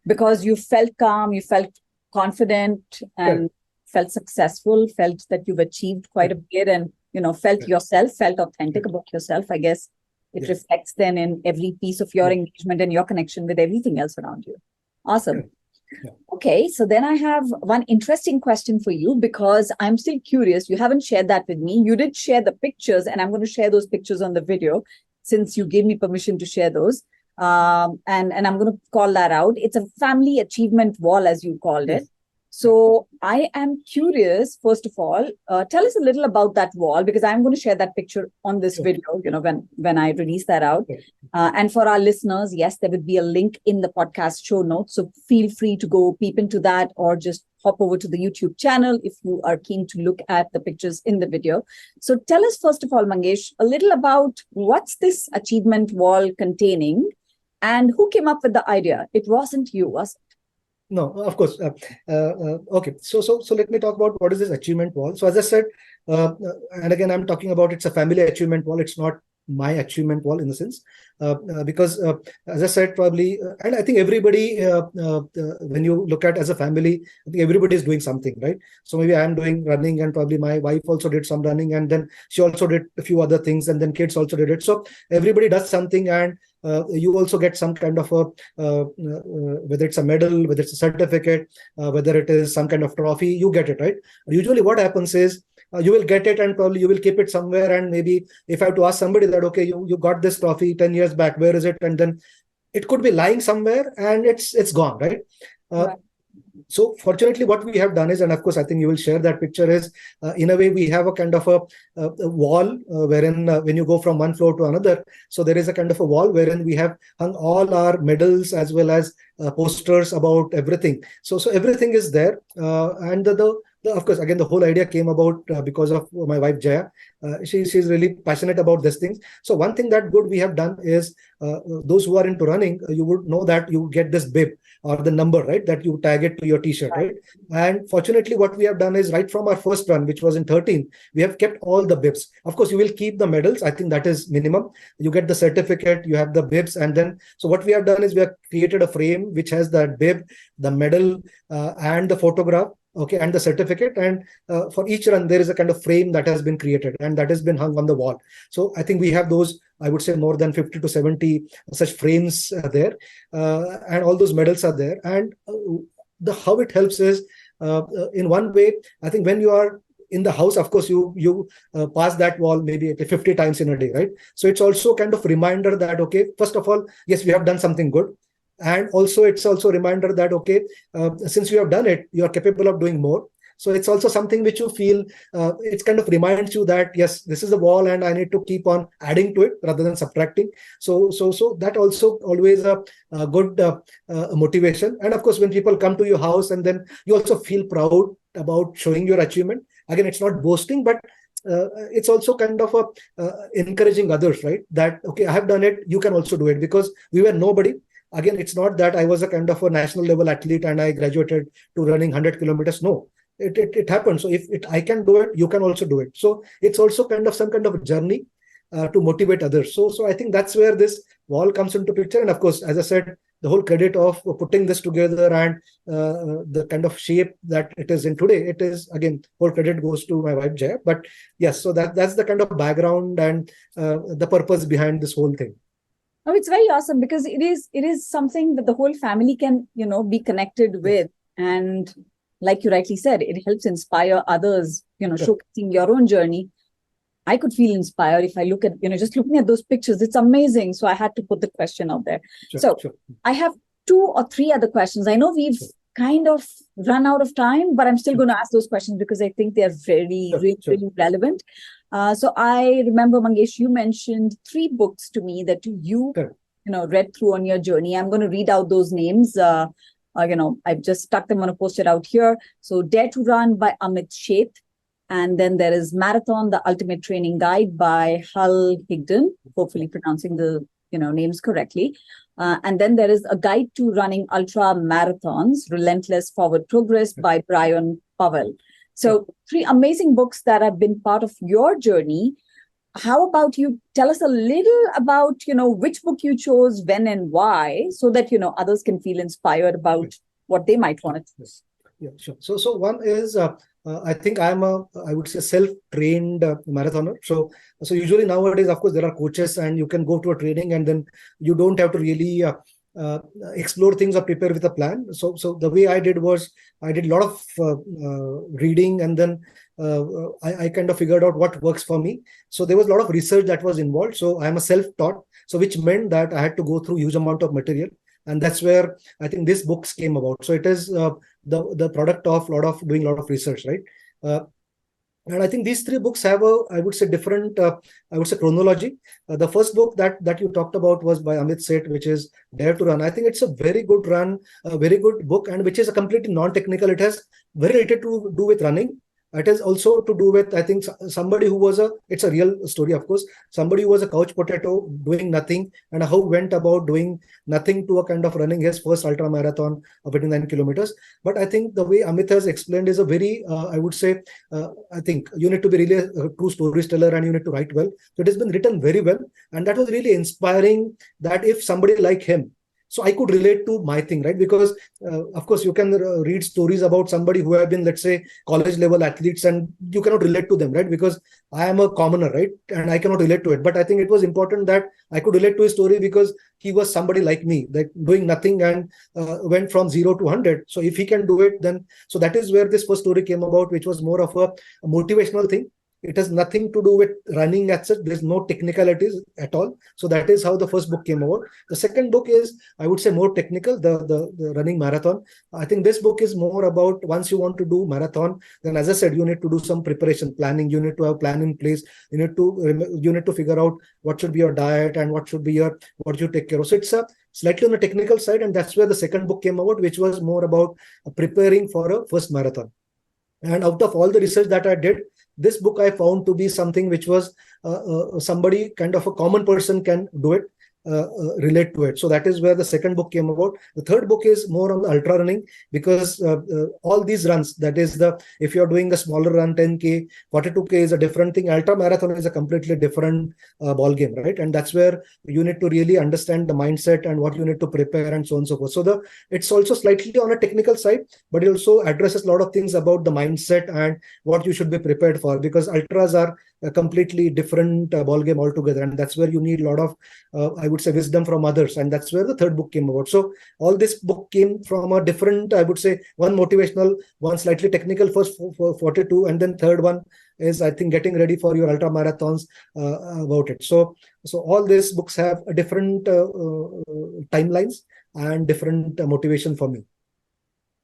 because you felt calm, you felt confident, and felt successful, felt that you've achieved quite a bit, and felt yourself, felt authentic about yourself. I guess it reflects then in every piece of your engagement and your connection with everything else around you. Awesome. Okay, so then I have one interesting question for you, because I'm still curious. You haven't shared that with me. You did share the pictures, and I'm going to share those pictures on the video since you gave me permission to share those. And I'm going to call that out. It's a family achievement wall, as you called it. So I am curious, first of all, tell us a little about that wall, because I'm going to share that picture on this video, when I release that out. And for our listeners, yes, there would be a link in the podcast show notes. So feel free to go peep into that, or just hop over to the YouTube channel if you are keen to look at the pictures in the video. So tell us, first of all, Mangesh, a little about what's this achievement wall containing, and who came up with the idea? It wasn't you, was it? No, of course. Okay, so let me talk about what is this achievement wall. So as I said, and again, I'm talking about it's a family achievement wall. It's not my achievement wall in a sense, because as I said, probably, and I think everybody, when you look at as a family, I think everybody is doing something, right? So maybe I'm doing running, and probably my wife also did some running, and then she also did a few other things, and then kids also did it. So everybody does something, and you also get some kind of a whether it's a medal, whether it's a certificate, whether it is some kind of trophy, you get it, right? Usually what happens is, you will get it and probably you will keep it somewhere, and maybe if I have to ask somebody that, okay, you got this trophy 10 years back, where is it? And then it could be lying somewhere and it's gone, right? Right. So fortunately what we have done is, and of course I think you will share that picture, is in a way we have a kind of a wall, wherein when you go from one floor to another, so there is a kind of a wall wherein we have hung all our medals as well as posters about everything. So everything is there, and of course, again, the whole idea came about because of my wife Jaya. She's really passionate about these things. So one thing that good we have done is, those who are into running, you would know that you get this bib or the number, right, that you tag it to your t-shirt, right? And fortunately what we have done is, right from our first run, which was in 13, we have kept all the bibs. Of course you will keep the medals, I think that is minimum. You get the certificate, you have the bibs, and then so what we have done is we have created a frame which has the bib, the medal, and the photograph, okay, and the certificate, and for each run there is a kind of frame that has been created and that has been hung on the wall. So I think we have those, I would say more than 50 to 70 such frames there, and all those medals are there. And the how it helps is, in one way, I think when you are in the house, of course you pass that wall maybe 50 times in a day, right? So it's also kind of reminder that, okay, first of all, yes, we have done something good, and also it's also a reminder that, okay, since you have done it, you are capable of doing more. So it's also something which you feel, it kind of reminds you that, yes, this is a wall and I need to keep on adding to it rather than subtracting. So that also always a good motivation. And of course, when people come to your house, and then you also feel proud about showing your achievement. Again, it's not boasting, but it's also kind of encouraging others, right? That, okay, I have done it, you can also do it, because we were nobody. Again, it's not that I was a kind of a national level athlete and I graduated to running 100 kilometers. No, it happened. So if I can do it, you can also do it. So it's also kind of some kind of a journey to motivate others. So I think that's where this wall comes into picture. And of course, as I said, the whole credit of putting this together and the kind of shape that it is in today, it is, again, whole credit goes to my wife Jaya. But yes, so that's the kind of background and the purpose behind this whole thing. Oh, it's very awesome, because it is something that the whole family can, be connected with. And like you rightly said, it helps inspire others, showcasing your own journey. I could feel inspired if I look at, just looking at those pictures. It's amazing. So I had to put the question out there. Sure. I have 2 or 3 other questions. I know we've kind of run out of time, but I'm still going to ask those questions because I think they're really relevant. So I remember, Mangesh, you mentioned 3 books to me that you read through on your journey. I'm going to read out those names. I've just stuck them on a post-it out here. So Dare to Run by Amit Sheth. And then there is Marathon, the Ultimate Training Guide by Hull Higdon, hopefully pronouncing the names correctly. And then there is A Guide to Running Ultra Marathons, Relentless Forward Progress by Brian Powell. So 3 amazing books that have been part of your journey. How about you tell us a little about, which book you chose, when and why, so that, others can feel inspired about what they might want to choose. Yeah, sure. So one is, I think I would say self-trained marathoner. So usually nowadays, of course, there are coaches and you can go to a training and then you don't have to really explore things or prepare with a plan. So the way I did was I did a lot of reading, and then I kind of figured out what works for me. So there was a lot of research that was involved. So I'm a self-taught, so which meant that I had to go through huge amount of material. And that's where I think these books came about. So it is the product of doing a lot of research, right? And I think these 3 books have I would say, different, chronology. The first book that you talked about was by Amit Sheth, which is Dare to Run. I think it's a very good run, a very good book, and which is a completely non-technical. It has very little to do with running, It is also to do with, I think, somebody who was it's a real story, of course, somebody who was a couch potato doing nothing, and how went about doing nothing to a kind of running his first ultra marathon of 29 kilometers. But I think the way Amit has explained is a very, I would say, I think you need to be really a true storyteller and you need to write well. So it has been written very well. And that was really inspiring, that if somebody like him, so I could relate to my thing, right? Because of course you can read stories about somebody who have been, let's say, college level athletes, and you cannot relate to them, right? Because I am a commoner, right? And I cannot relate to it. But I think it was important that I could relate to his story, because he was somebody like me, like doing nothing and went from 0 to 100. So if he can do it, then, so that is where this first story came about, which was more of a motivational thing. It has nothing to do with running as such. There's no technicalities at all. So that is how the first book came about. The second book is, I would say, more technical, the running marathon. I think this book is more about, once you want to do marathon, then as I said, you need to do some preparation, planning. You need to have a plan in place. You need to figure out what should be your diet and what should be what you take care of. So it's a slightly on the technical side, and that's where the second book came about, which was more about preparing for a first marathon. And out of all the research that I did, this book I found to be something which was somebody, kind of a common person can do it, relate to it. So that is where the second book came about. The third book is more on the ultra running, because all these runs, that is if you're doing a smaller run, 10K, 42K is a different thing. Ultra marathon is a completely different ball game, right? And that's where you need to really understand the mindset and what you need to prepare and so on and so forth. So it's also slightly on a technical side, but it also addresses a lot of things about the mindset and what you should be prepared for, because ultras are a completely different ball game altogether, and that's where you need a lot of I would say wisdom from others, and that's where the third book came about. So all this book came from a different, I would say, one motivational, one slightly technical, first for 42, and then third one is, I think, getting ready for your ultra marathons about it. So all these books have a different timelines and different motivation for me.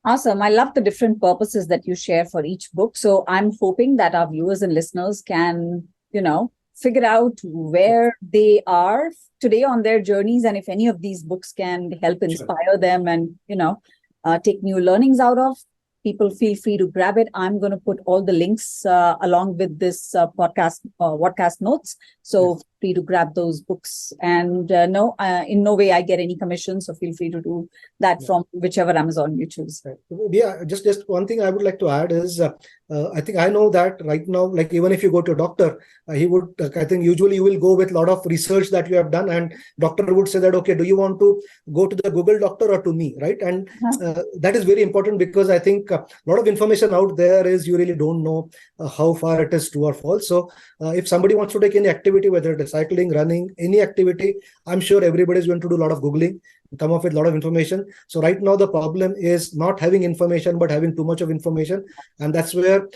Awesome. I love the different purposes that you share for each book. So I'm hoping that our viewers and listeners can, figure out where they are today on their journeys, and if any of these books can help inspire them and, take new learnings out of. People feel free to grab it. I'm going to put all the links along with this podcast notes. So free to grab those books. And no, in no way I get any commission. So feel free to do that from whichever Amazon you choose. Right. Yeah, just one thing I would like to add is, I think I know that right now, like even if you go to a doctor, he would, I think usually you will go with a lot of research that you have done, and doctor would say that, okay, do you want to go to the Google doctor or to me, right? And that is very important, because I think a lot of information out there is, you really don't know how far it is true or false. So if somebody wants to take any activity, whether it is cycling, running, any activity, I'm sure everybody is going to do a lot of Googling, come up with a lot of information. So right now the problem is not having information, but having too much of information. And that's where,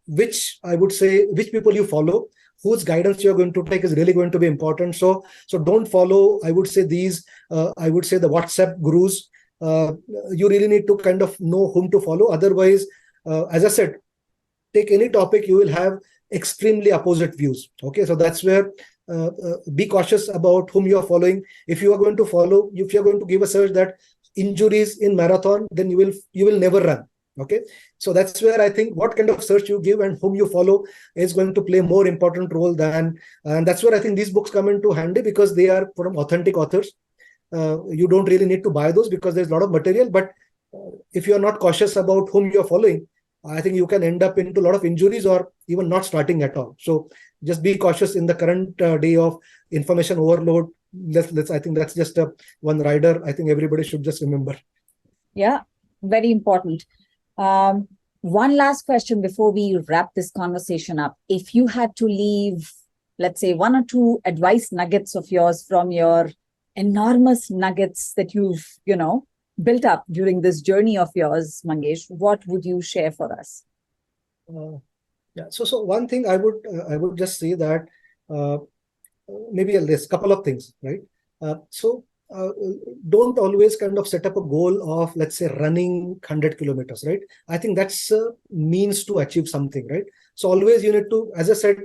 which people you follow, whose guidance you're going to take is really going to be important. So don't follow, I would say, the WhatsApp gurus. You really need to kind of know whom to follow. Otherwise, as I said, take any topic, you will have extremely opposite views. Okay, so that's where be cautious about whom you are following. If you're going to give a search that injuries in marathon, then you will never run. Okay, so that's where I think what kind of search you give and whom you follow is going to play more important role and that's where I think these books come into handy, because they are from authentic authors. You don't really need to buy those because there's a lot of material, but if you're not cautious about whom you're following, I think you can end up into a lot of injuries or even not starting at all. So just be cautious in the current day of information overload. I think that's just one rider. I think everybody should just remember. Yeah, very important. One last question before we wrap this conversation up. If you had to leave, let's say, one or two advice nuggets of yours from your enormous nuggets that you've, built up during this journey of yours, Mangesh, what would you share for us? So one thing I would just say that maybe a list, couple of things, right? Don't always kind of set up a goal of, let's say, running 100 kilometers, right? I think that's a means to achieve something, right? So always you need to, as I said,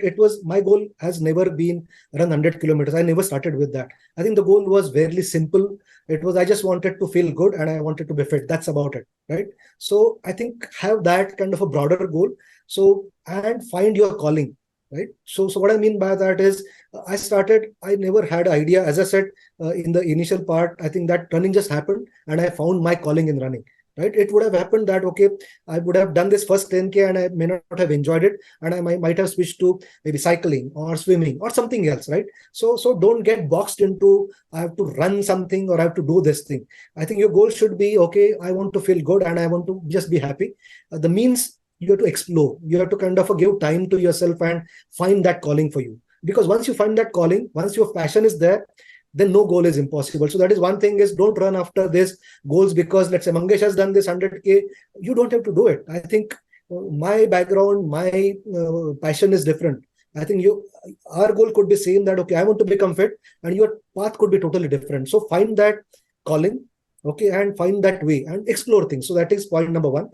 my goal has never been run 100 kilometers. I never started with that. I think the goal was very simple. It was, I just wanted to feel good and I wanted to be fit. That's about it, right? So I think have that kind of a broader goal. So, and find your calling, right? So what I mean by that is, I never had idea, as I said in the initial part, I think that running just happened and I found my calling in running, right? It would have happened that, okay, I would have done this first 10K and I may not have enjoyed it, and I might have switched to maybe cycling or swimming or something else, right? So don't get boxed into, I have to run something or I have to do this thing. I think your goal should be, okay, I want to feel good and I want to just be happy. The means, you have to explore, you have to kind of give time to yourself and find that calling for you. Because once you find that calling, once your passion is there, then no goal is impossible. So that is one thing, is don't run after this goals because, let's say, Mangesh has done this 100K. You don't have to do it. I think my background, my passion is different. I think our goal could be same, that, okay, I want to become fit, and your path could be totally different. So find that calling, okay, and find that way and explore things. So that is point number one.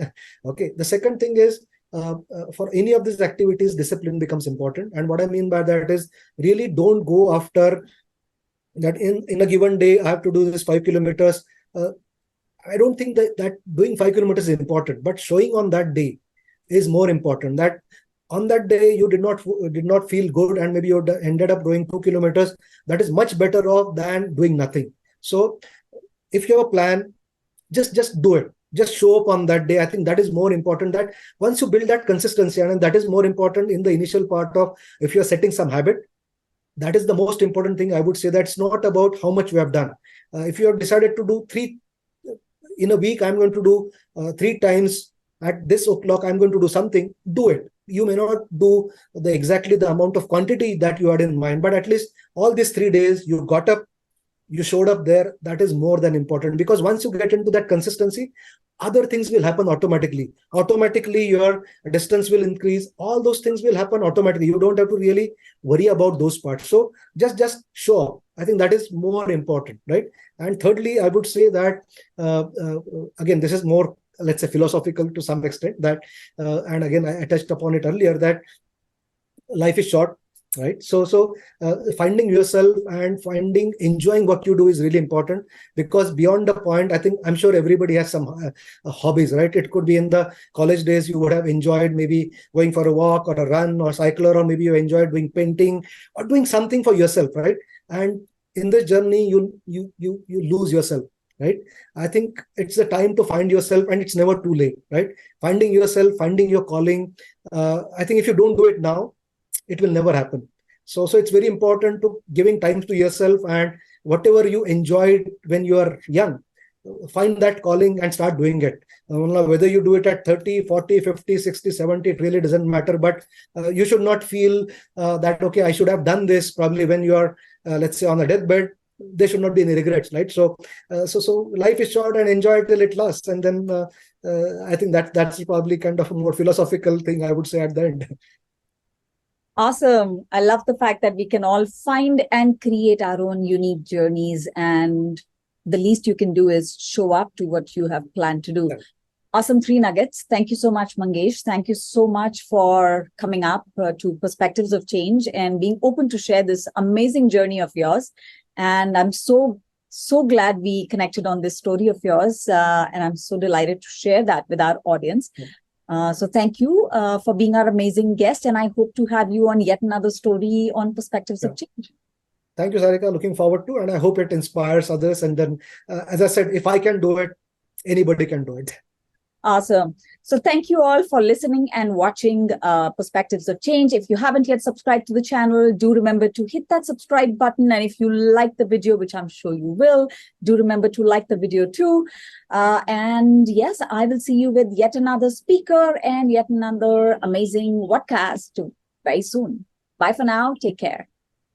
Okay. The second thing is, for any of these activities, discipline becomes important. And what I mean by that is, really don't go after that in a given day I have to do this 5 kilometers. I don't think that doing 5 kilometers is important, but showing on that day is more important. That on that day you did not feel good and maybe you ended up doing 2 kilometers. That is much better off than doing nothing. So if you have a plan, just do it. Just show up on that day. I think that is more important. That once you build that consistency, and that is more important in the initial part of, if you're setting some habit, that is the most important thing. I would say that's not about how much we have done. If you have decided to do 3 in a week, I'm going to do 3 times at this o'clock, I'm going to do something, do it. You may not do exactly the amount of quantity that you had in mind, but at least all these 3 days you got up, you showed up there. That is more than important, because once you get into that consistency, other things will happen automatically. Automatically, your distance will increase. All those things will happen automatically. You don't have to really worry about those parts. So just show up. I think that is more important, right? And thirdly, I would say that, again, this is more, let's say, philosophical to some extent, that, and again, I touched upon it earlier, that life is short, right? So finding yourself and enjoying what you do is really important, because beyond the point, I think, I'm sure everybody has some hobbies, right? It could be in the college days, you would have enjoyed maybe going for a walk or a run or cycler, or maybe you enjoyed doing painting or doing something for yourself, right? And in this journey, you lose yourself, right? I think it's the time to find yourself, and it's never too late, right? Finding yourself, finding your calling. I think if you don't do it now, it will never happen. So it's very important to giving time to yourself, and whatever you enjoyed when you are young, find that calling and start doing it. Whether you do it at 30, 40, 50, 60, 70, it really doesn't matter. But you should not feel that, okay, I should have done this probably when you are, let's say, on a deathbed. There should not be any regrets, right? So life is short, and enjoy it till it lasts. And then I think that's probably kind of a more philosophical thing, I would say, at the end. Awesome. I love the fact that we can all find and create our own unique journeys, and the least you can do is show up to what you have planned to do. Yeah. Awesome 3 nuggets. Thank you so much, Mangesh. Thank you so much for coming up to Perspectives of Change and being open to share this amazing journey of yours. And I'm so glad we connected on this story of yours. And I'm so delighted to share that with our audience. Yeah. So thank you for being our amazing guest, and I hope to have you on yet another story on Perspectives of Change. Thank you, Sarika. Looking forward to, and I hope it inspires others. And then, as I said, if I can do it, anybody can do it. Awesome. So thank you all for listening and watching Perspectives of Change. If you haven't yet subscribed to the channel, do remember to hit that subscribe button. And if you like the video, which I'm sure you will, do remember to like the video too. And yes, I will see you with yet another speaker and yet another amazing Vodcast very soon. Bye for now. Take care.